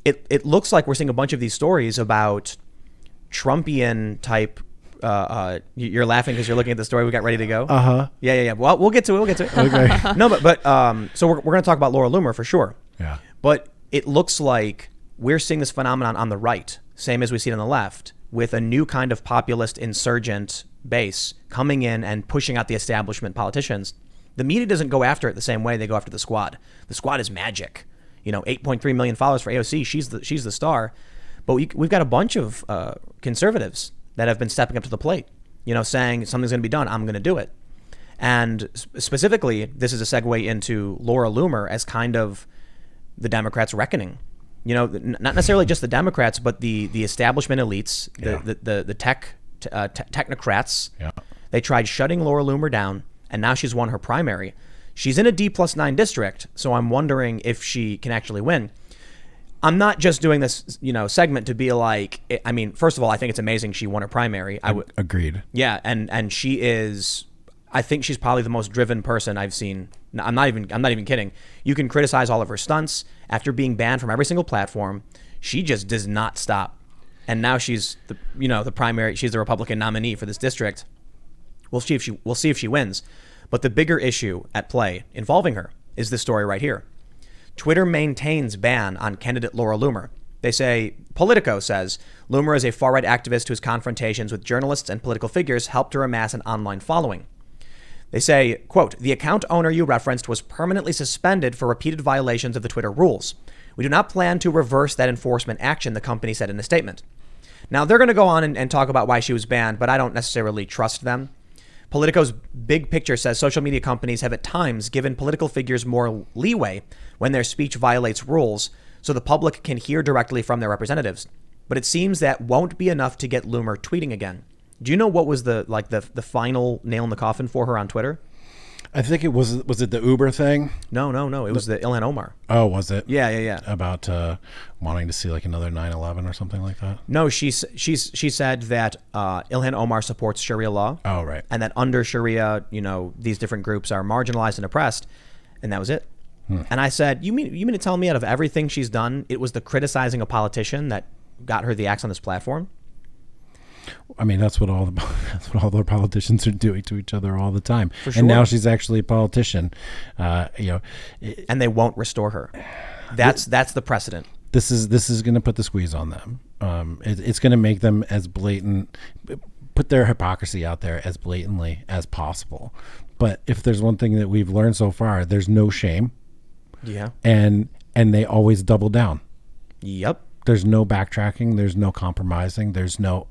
it looks like we're seeing a bunch of these stories about Trumpian type. You're laughing because you're looking at the story we got ready to go. Yeah. Well, we'll get to it. Okay. No, but so we're going to talk about Laura Loomer for sure. Yeah. But it looks like we're seeing this phenomenon on the right, same as we see it on the left, with a new kind of populist insurgent base coming in and pushing out the establishment politicians. The media doesn't go after it the same way they go after the Squad. The Squad is magic. 8.3 million followers for AOC. She's the star. But we've got a bunch of conservatives that have been stepping up to the plate, saying something's going to be done. I'm going to do it. And specifically, this is a segue into Laura Loomer as kind of the Democrats' reckoning. Not necessarily just the Democrats, but the establishment elites, the technocrats. Yeah. They tried shutting Laura Loomer down, and now she's won her primary. She's in a D+9 district, so I'm wondering if she can actually win. I'm not just doing this, segment to be like, I mean, first of all, I think it's amazing she won her primary. Agreed. Yeah, and she is, I think she's probably the most driven person I've seen. I'm not even kidding. You can criticize all of her stunts. After being banned from every single platform, she just does not stop. And now she's the primary. She's the Republican nominee for this district. We'll see if she wins. But the bigger issue at play involving her is this story right here. Twitter maintains ban on candidate Laura Loomer. They say, Politico says, Loomer is a far-right activist whose confrontations with journalists and political figures helped her amass an online following. They say, quote, the account owner you referenced was permanently suspended for repeated violations of the Twitter rules. We do not plan to reverse that enforcement action, the company said in a statement. Now, they're going to go on and talk about why she was banned, but I don't necessarily trust them. Politico's big picture says social media companies have at times given political figures more leeway when their speech violates rules so the public can hear directly from their representatives. But it seems that won't be enough to get Loomer tweeting again. Do you know what was the final nail in the coffin for her on Twitter? I think it was it the Uber thing? No. It was the Ilhan Omar. Oh, was it? Yeah. About wanting to see like another 9/11 or something like that? No, she said that Ilhan Omar supports Sharia law. Oh, right. And that under Sharia, these different groups are marginalized and oppressed. And that was it. And I said, you mean to tell me out of everything she's done, it was the criticizing a politician that got her the axe on this platform? I mean, that's what all the politicians are doing to each other all the time. For sure. And now she's actually a politician. And they won't restore her. That's the precedent. This is going to put the squeeze on them. It's going to make them as blatant, put their hypocrisy out there as blatantly as possible. But if there's one thing that we've learned so far, there's no shame. Yeah. And they always double down. Yep. There's no backtracking. There's no compromising. There's no,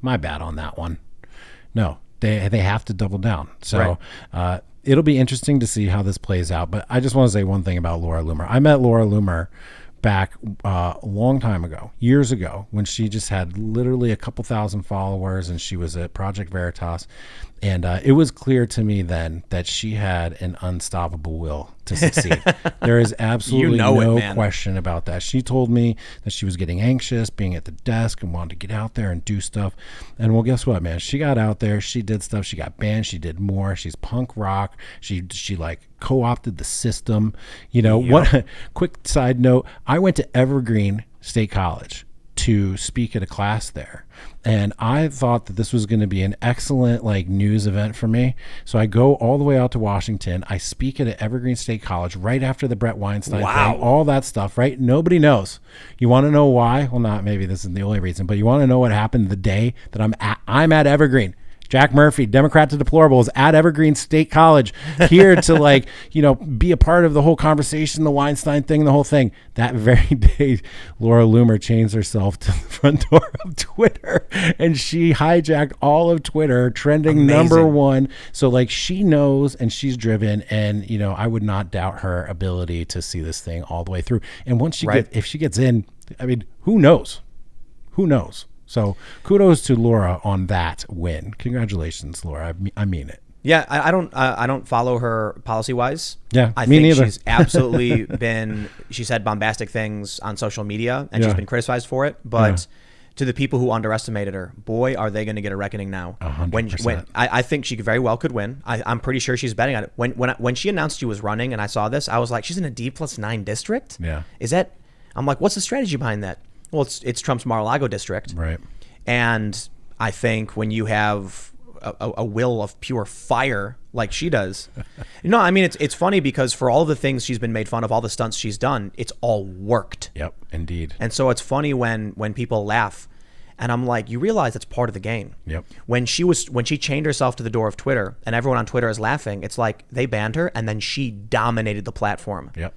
my bad on that one. No, they have to double down. So right. It'll be interesting to see how this plays out. But I just want to say one thing about Laura Loomer. I met Laura Loomer back a long time ago, years ago, when she just had literally a couple thousand followers and she was at Project Veritas. And it was clear to me then that she had an unstoppable will to succeed. There is absolutely no question about that. She told me that she was getting anxious being at the desk and wanted to get out there and do stuff. And well, guess what, man? She got out there. She did stuff. She got banned. She did more. She's punk rock. She like co-opted the system. What? Quick side note. I went to Evergreen State College to speak at a class there. And I thought that this was going to be an excellent news event for me. So I go all the way out to Washington. I speak at Evergreen State College right after the Brett Weinstein thing, all that stuff, right? Nobody knows. You want to know why? Well, not maybe this isn't the only reason, but you want to know what happened the day that I'm at Evergreen. Jack Murphy, Democrat to Deplorable, is at Evergreen State College here to be a part of the whole conversation, the Weinstein thing, the whole thing. That very day, Laura Loomer changed herself to the front door of Twitter and she hijacked all of Twitter, trending number one. So she knows and she's driven and, I would not doubt her ability to see this thing all the way through. And once if she gets in, I mean, who knows? Who knows? So kudos to Laura on that win. Congratulations, Laura. I mean it. Yeah, I don't follow her policy wise. Yeah, I me think neither. She's absolutely she said bombastic things on social media and she's been criticized for it. But to the people who underestimated her, boy, are they going to get a reckoning now. 100%. When I think she very well could win. I'm pretty sure she's betting on it. When she announced she was running and I saw this, I was like, she's in a D+9 district? Yeah. Is that? I'm like, what's the strategy behind that? Well, it's Trump's Mar-a-Lago district. Right. And I think when you have a will of pure fire like she does, I mean, it's funny because for all the things she's been made fun of, all the stunts she's done, it's all worked. Yep, indeed. And so it's funny when people laugh, and I'm like, you realize that's part of the game. Yep. When she chained herself to the door of Twitter, and everyone on Twitter is laughing, it's like they banned her, and then she dominated the platform. Yep.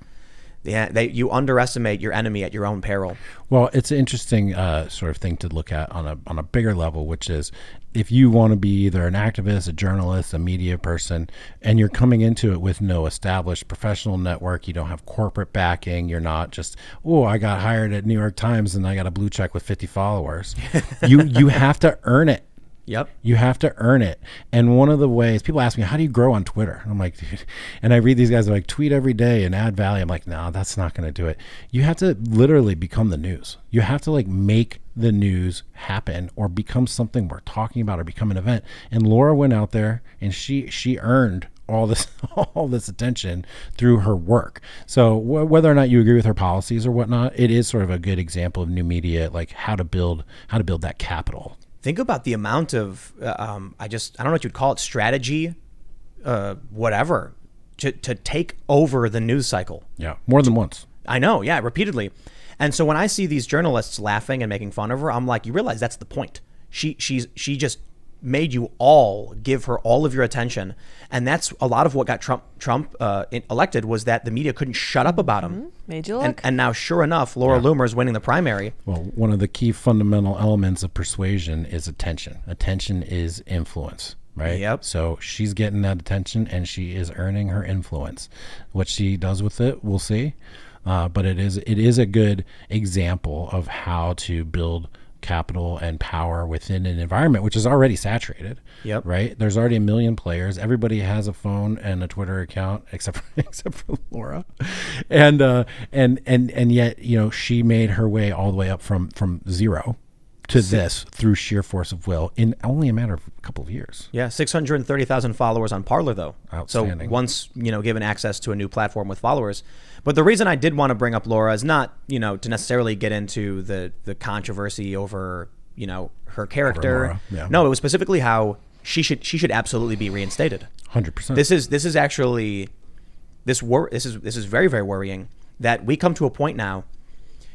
Yeah, you underestimate your enemy at your own peril. Well, it's an interesting sort of thing to look at on a bigger level, which is if you want to be either an activist, a journalist, a media person, and you're coming into it with no established professional network, you don't have corporate backing, you're not just, I got hired at New York Times and I got a blue check with 50 followers. You have to earn it. Yep. You have to earn it. And one of the ways people ask me, how do you grow on Twitter? And I'm like, dude, and I read these guys like tweet every day and add value. I'm like, no, that's not going to do it. You have to literally become the news. You have to like make the news happen or become something we're talking about or become an event. And Laura went out there and she earned all this attention through her work. So whether or not you agree with her policies or whatnot, it is sort of a good example of new media, like how to build that capital. Think about the amount of, I don't know what you'd call it, strategy, whatever, to take over the news cycle. Yeah, more than once. I know, yeah, repeatedly. And so when I see these journalists laughing and making fun of her, I'm like, you realize that's the point. She just made you all give her all of your attention. And that's a lot of what got Trump elected, was that the media couldn't shut up about him. Made you look. And now, sure enough, Laura Loomer is winning the primary. Well, one of the key fundamental elements of persuasion is attention. Attention is influence, right? Yep. So she's getting that attention and she is earning her influence. What she does with it, we'll see. But it is a good example of how to build capital and power within an environment which is already saturated. Yep. Right. There's already 1 million players. Everybody has a phone and a Twitter account except for Laura, and yet she made her way all the way up from zero to this through sheer force of will in only a matter of a couple of years. Yeah, 630,000 followers on Parler, though. Outstanding. So once, given access to a new platform with followers. But the reason I did want to bring up Laura is not, to necessarily get into the controversy over, her character. Yeah. No, it was specifically how she should absolutely be reinstated. 100%. This is actually this is very, very worrying that we come to a point now.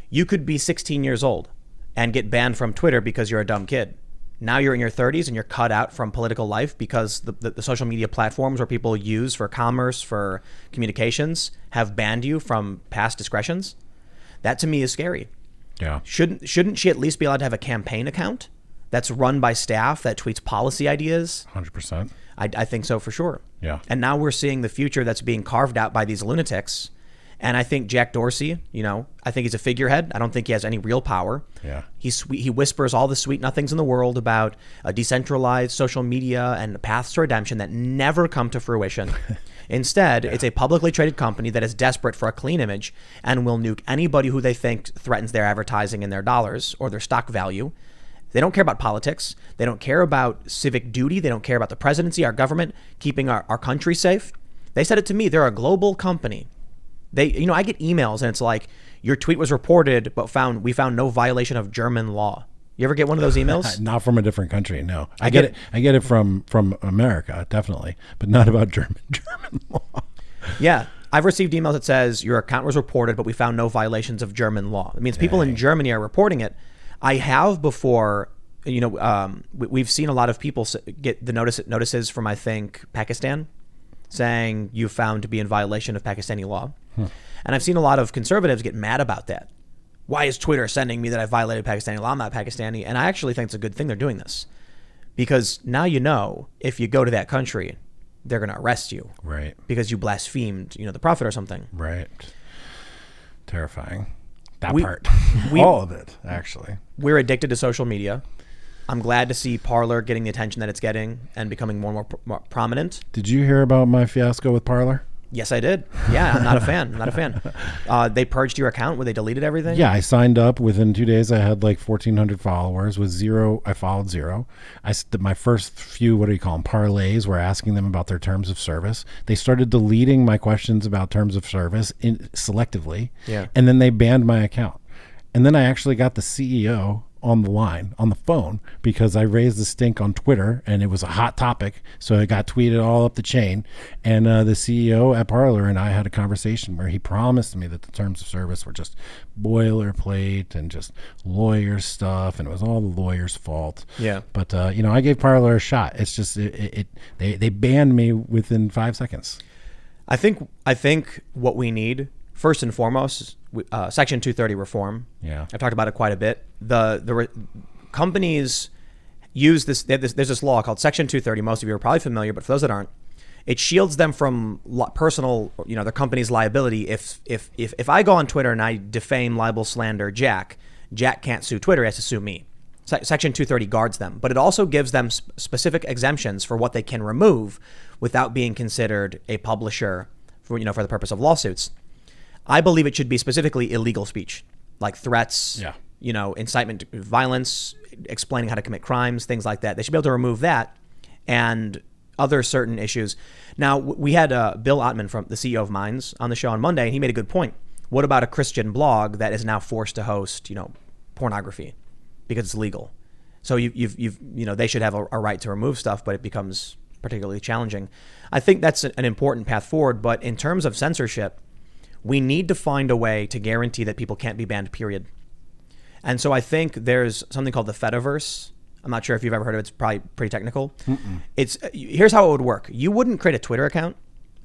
You could be 16 years old and get banned from Twitter because you're a dumb kid. Now you're in your 30s and you're cut out from political life because the social media platforms where people use for commerce, for communications, have banned you from past discretions. That to me is scary. Yeah. Shouldn't she at least be allowed to have a campaign account that's run by staff that tweets policy ideas? 100%. I think so for sure. Yeah. And now we're seeing the future that's being carved out by these lunatics. And I think Jack Dorsey, I think he's a figurehead. I don't think he has any real power. Yeah. He whispers all the sweet nothings in the world about a decentralized social media and paths to redemption that never come to fruition. Instead, it's a publicly traded company that is desperate for a clean image and will nuke anybody who they think threatens their advertising and their dollars or their stock value. They don't care about politics. They don't care about civic duty. They don't care about the presidency, our government, keeping our country safe. They said it to me. They're a global company. I get emails and it's like, your tweet was reported, but we found no violation of German law. You ever get one of those emails? Not from a different country. No, I get it from America, definitely, but not about German law. Yeah. I've received emails that says your account was reported, but we found no violations of German law. It means people in Germany are reporting it. I have before, we've seen a lot of people get the notices from, I think, Pakistan, saying you found to be in violation of Pakistani law. And I've seen a lot of conservatives get mad about that. Why is Twitter sending me that I violated Pakistani law? I'm not Pakistani. And I actually think it's a good thing they're doing this. Because now if you go to that country, they're going to arrest you. Right. Because you blasphemed, the prophet or something. Right. Terrifying. That part. All of it, actually. We're addicted to social media. I'm glad to see Parler getting the attention that it's getting and becoming more and more prominent. Did you hear about my fiasco with Parler? Yes, I did. Yeah, I'm not a fan. They purged your account where they deleted everything? Yeah, I signed up. Within 2 days, I had like 1,400 followers. With zero, I followed zero. My first few, what do you call them, parlays, were asking them about their terms of service. They started deleting my questions about terms of service selectively. Yeah. And then they banned my account. And then I actually got the CEO on the line, on the phone, because I raised the stink on Twitter and it was a hot topic. So it got tweeted all up the chain. And the CEO at Parler and I had a conversation where he promised me that the terms of service were just boilerplate and just lawyer stuff. And it was all the lawyer's fault. Yeah. But, I gave Parler a shot. It's just, they banned me within 5 seconds. I think what we need, first and foremost, Section 230 reform. Yeah. I've talked about it quite a bit. The companies use this. There's this law called Section 230. Most of you are probably familiar, but for those that aren't, it shields them from personal, their company's liability. If I go on Twitter and I defame, libel, slander Jack can't sue Twitter. He has to sue me. Section 230 guards them, but it also gives them specific exemptions for what they can remove without being considered a publisher for the purpose of lawsuits. I believe it should be specifically illegal speech, like threats, incitement to violence, explaining how to commit crimes, things like that. They should be able to remove that and other certain issues. Now, we had Bill Ottman, from the CEO of Minds, on the show on Monday, and he made a good point. What about a Christian blog that is now forced to host, pornography because it's legal? So they should have a right to remove stuff, but it becomes particularly challenging. I think that's an important path forward. But in terms of censorship, we need to find a way to guarantee that people can't be banned, period. And so I think there's something called the Fediverse. I'm not sure if you've ever heard of it. It's probably pretty technical. Here's how it would work. You wouldn't create a Twitter account.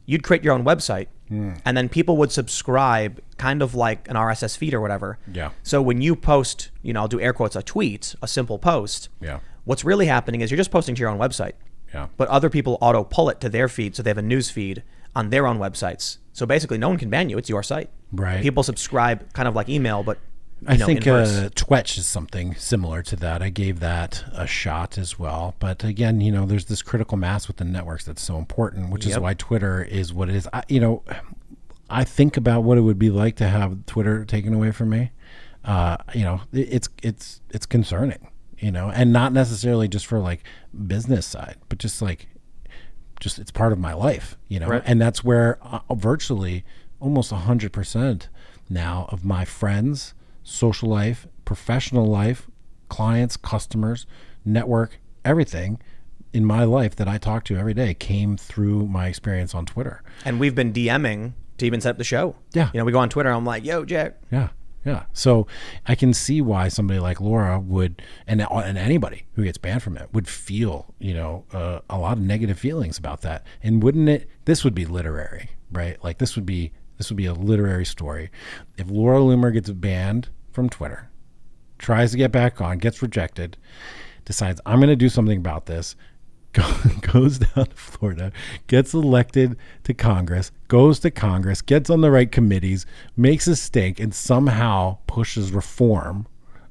You'd create your own website. And then people would subscribe kind of like an RSS feed or whatever. Yeah. So when you post, I'll do air quotes, a tweet, a simple post. Yeah. What's really happening is you're just posting to your own website. Yeah. But other people auto pull it to their feed, so they have a news feed on their own websites. So basically, no one can ban you. It's your site. Right. People subscribe kind of like email, but I think Twitch is something similar to that. I gave that a shot as well. But again, there's this critical mass with the networks that's so important, which is why Twitter is what it is. I think about what it would be like to have Twitter taken away from me. It's concerning, and not necessarily just for like business side, but just it's part of my life, Right. And that's where virtually almost 100% now of my friends, social life, professional life, clients, customers, network, everything in my life that I talk to every day came through my experience on Twitter. And we've been DMing to even set up the show. Yeah. We go on Twitter. I'm like, yo, Jack. Yeah. Yeah. So I can see why somebody like Laura would, and anybody who gets banned from it would feel, a lot of negative feelings about that. And wouldn't it, this would be literary, right? Like this would be a literary story. If Laura Loomer gets banned from Twitter, tries to get back on, gets rejected, decides I'm going to do something about this, goes down to Florida, gets elected to Congress, goes to Congress, gets on the right committees, makes a stink, and somehow pushes reform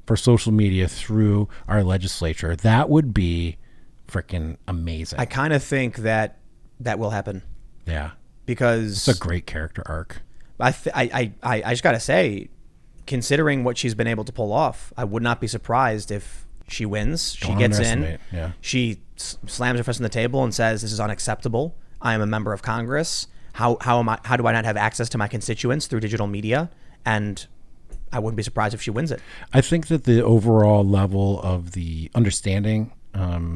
for social media through our legislature, that would be freaking amazing. I kind of think that will happen. Yeah. Because it's a great character arc. I just got to say, considering what she's been able to pull off, I would not be surprised if she wins. She gets in. Yeah. She slams her fist on the table and says, "This is unacceptable. I am a member of Congress. How do I not have access to my constituents through digital media?" And I wouldn't be surprised if she wins it. I think that the overall level of the understanding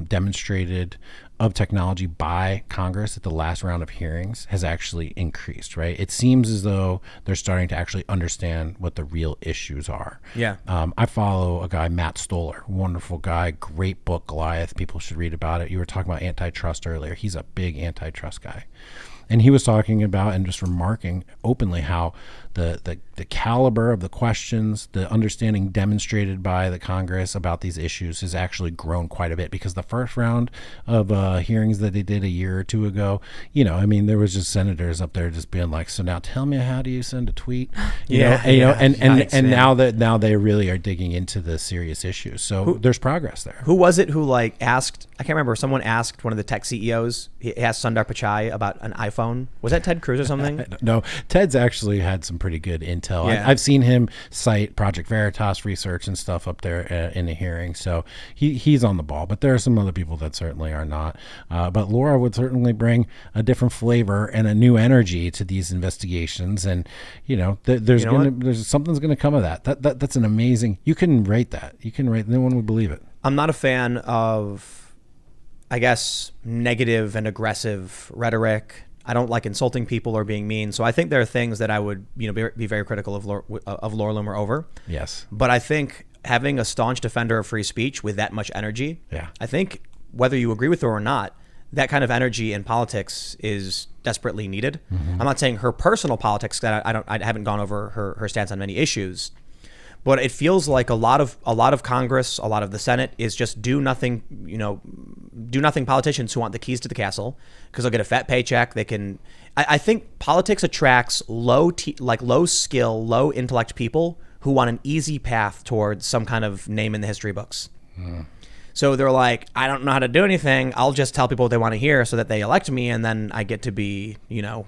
demonstrated of technology by Congress at the last round of hearings has actually increased, right? It seems as though they're starting to actually understand what the real issues are. Yeah. I follow a guy, Matt Stoller, wonderful guy, great book, Goliath. People should read about it. You were talking about antitrust earlier. He's a big antitrust guy. And he was talking about and just remarking openly how the caliber of the questions, the understanding demonstrated by the Congress about these issues has actually grown quite a bit, because the first round of hearings that they did a year or two ago, there was just senators up there just being like, so now tell me, how do you send a tweet? And now they really are digging into the serious issues. So there's progress there. Who was it who asked, I can't remember, someone asked one of the tech CEOs, he asked Sundar Pichai about an iPhone. Was that Ted Cruz or something? No, Ted's actually had some pretty good intel. Yeah. I've seen him cite Project Veritas research and stuff up there in the hearing. So he's on the ball, but there are some other people that certainly are not. But Laura would certainly bring a different flavor and a new energy to these investigations. And, there's something's going to come of that. That's an amazing, you can rate that. No one would believe it. I'm not a fan of, I guess, negative and aggressive rhetoric. I don't like insulting people or being mean. So I think there are things that I would, be very critical of Laura Loomer over. Yes. But I think having a staunch defender of free speech with that much energy, I think whether you agree with her or not, that kind of energy in politics is desperately needed. Mm-hmm. I'm not saying her personal politics, that I haven't gone over her stance on many issues, but it feels like a lot of Congress, a lot of the Senate is just do nothing politicians who want the keys to the castle because they'll get a fat paycheck. They can. I think politics attracts low skill, low intellect people who want an easy path towards some kind of name in the history books. So they're like, I don't know how to do anything. I'll just tell people what they want to hear so that they elect me, and then I get to be,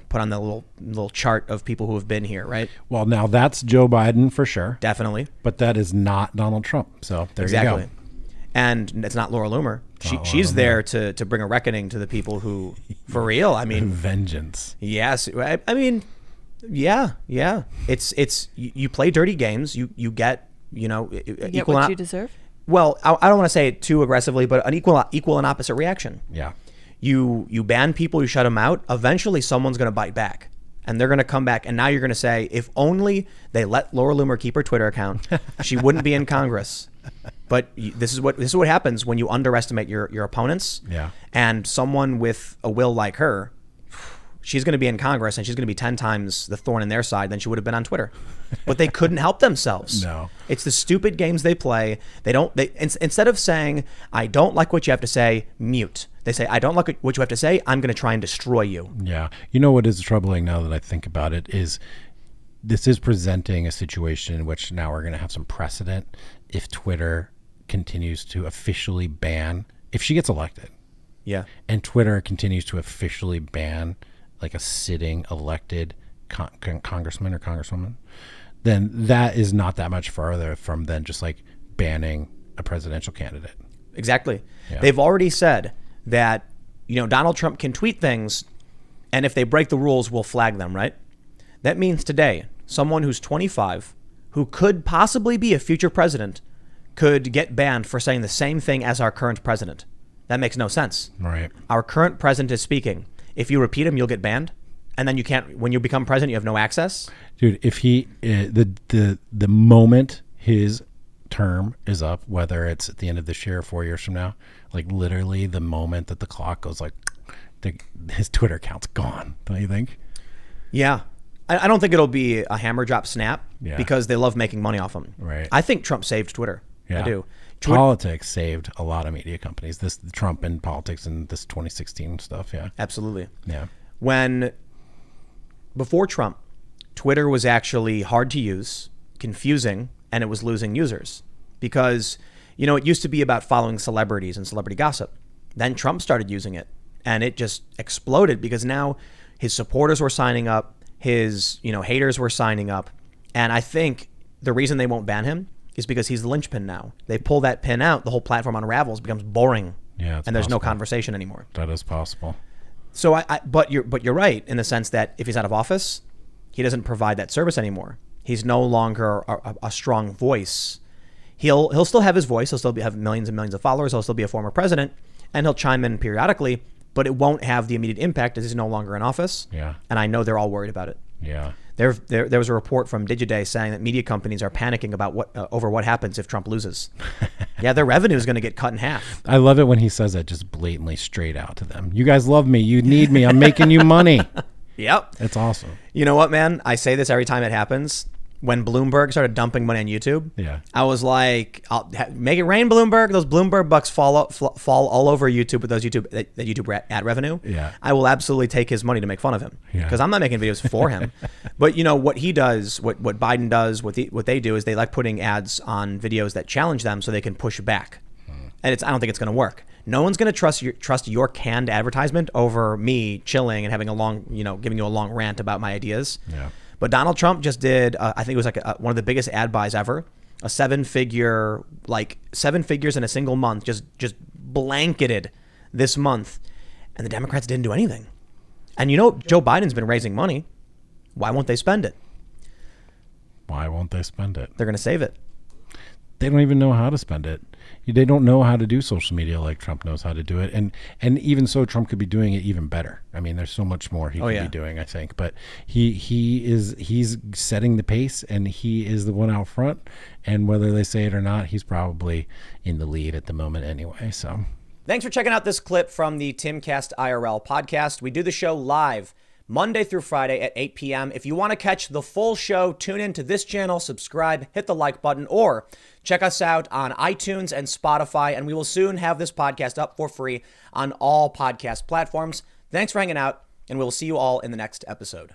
put on the little chart of people who have been here, right? Well, now that's Joe Biden for sure. Definitely. But that is not Donald Trump. So there you go. And it's not Laura Loomer. She's there to bring a reckoning to the people who, for real, I mean. Vengeance. Yes. I mean, yeah. It's you play dirty games. You get, get what you deserve. Well, I don't want to say it too aggressively, but an equal and opposite reaction. Yeah. You ban people, you shut them out. Eventually, someone's going to bite back, and they're going to come back. And now you're going to say, if only they let Laura Loomer keep her Twitter account, she wouldn't be in Congress. But this is what happens when you underestimate your opponents. Yeah. And someone with a will like her, she's going to be in Congress, and she's going to be 10 times the thorn in their side than she would have been on Twitter. But they couldn't help themselves. No. It's the stupid games they play. Instead of saying, I don't like what you have to say, mute. They say, I don't like what you have to say, I'm going to try and destroy you. Yeah. You know what is troubling now that I think about it is this is presenting a situation in which now we're going to have some precedent if Twitter continues to officially ban, if she gets elected. Yeah. And Twitter continues to officially ban like a sitting elected congressman or congresswoman, then that is not that much farther from then just like banning a presidential candidate. Exactly. Yeah. They've already said that, Donald Trump can tweet things, and if they break the rules, we'll flag them, right? That means today, someone who's 25, who could possibly be a future president, could get banned for saying the same thing as our current president. That makes no sense. Right. Our current president is speaking. If you repeat him, you'll get banned. And then you can't, when you become president, you have no access. Dude, if he, the moment his term is up, whether it's at the end of this year or 4 years from now, like literally the moment that the clock goes like, his Twitter account's gone. Don't you think? Yeah. I don't think it'll be a hammer drop snap because they love making money off him. Right. I think Trump saved Twitter. Yeah. I do. Politics saved a lot of media companies. This Trump and politics and this 2016 stuff. Yeah. Absolutely. Yeah. Before Trump, Twitter was actually hard to use, confusing, and it was losing users because, it used to be about following celebrities and celebrity gossip. Then Trump started using it, and it just exploded because now his supporters were signing up, his, haters were signing up. And I think the reason they won't ban him is because he's the linchpin now. They pull that pin out, the whole platform unravels, becomes boring. Yeah, and there's no conversation anymore. That is possible. So but you're right in the sense that if he's out of office, he doesn't provide that service anymore. He's no longer a strong voice. He'll still have his voice. He'll still have millions and millions of followers. He'll still be a former president, and he'll chime in periodically. But it won't have the immediate impact as he's no longer in office. Yeah. And I know they're all worried about it. Yeah. There was a report from Digiday saying that media companies are panicking about over what happens if Trump loses. Yeah, their revenue is going to get cut in half. I love it when he says that just blatantly straight out to them. You guys love me. You need me. I'm making you money. Yep. It's awesome. You know what, man? I say this every time it happens. When Bloomberg started dumping money on YouTube, I was like, make it rain, Bloomberg. Those Bloomberg bucks fall all over YouTube with those YouTube ad revenue. Yeah. I will absolutely take his money to make fun of him because I'm not making videos for him. But what he does, what Biden does, what they do is they like putting ads on videos that challenge them so they can push back. And I don't think it's going to work. No one's going to trust your canned advertisement over me chilling and having a long, giving you a long rant about my ideas. Yeah. But Donald Trump just did, I think it was like one of the biggest ad buys ever, a seven figures in a single month, just blanketed this month. And the Democrats didn't do anything. And Joe Biden's been raising money. Why won't they spend it? Why won't they spend it? They're going to save it. They don't even know how to spend it. They don't know how to do social media like Trump knows how to do it. And even so, Trump could be doing it even better. I mean, there's so much more he could be doing, I think. But he's setting the pace, and he is the one out front. And whether they say it or not, he's probably in the lead at the moment anyway. So thanks for checking out this clip from the Timcast IRL podcast. We do the show live Monday through Friday at 8 p.m. If you want to catch the full show, tune in to this channel, subscribe, hit the like button, or check us out on iTunes and Spotify, and we will soon have this podcast up for free on all podcast platforms. Thanks for hanging out, and we'll see you all in the next episode.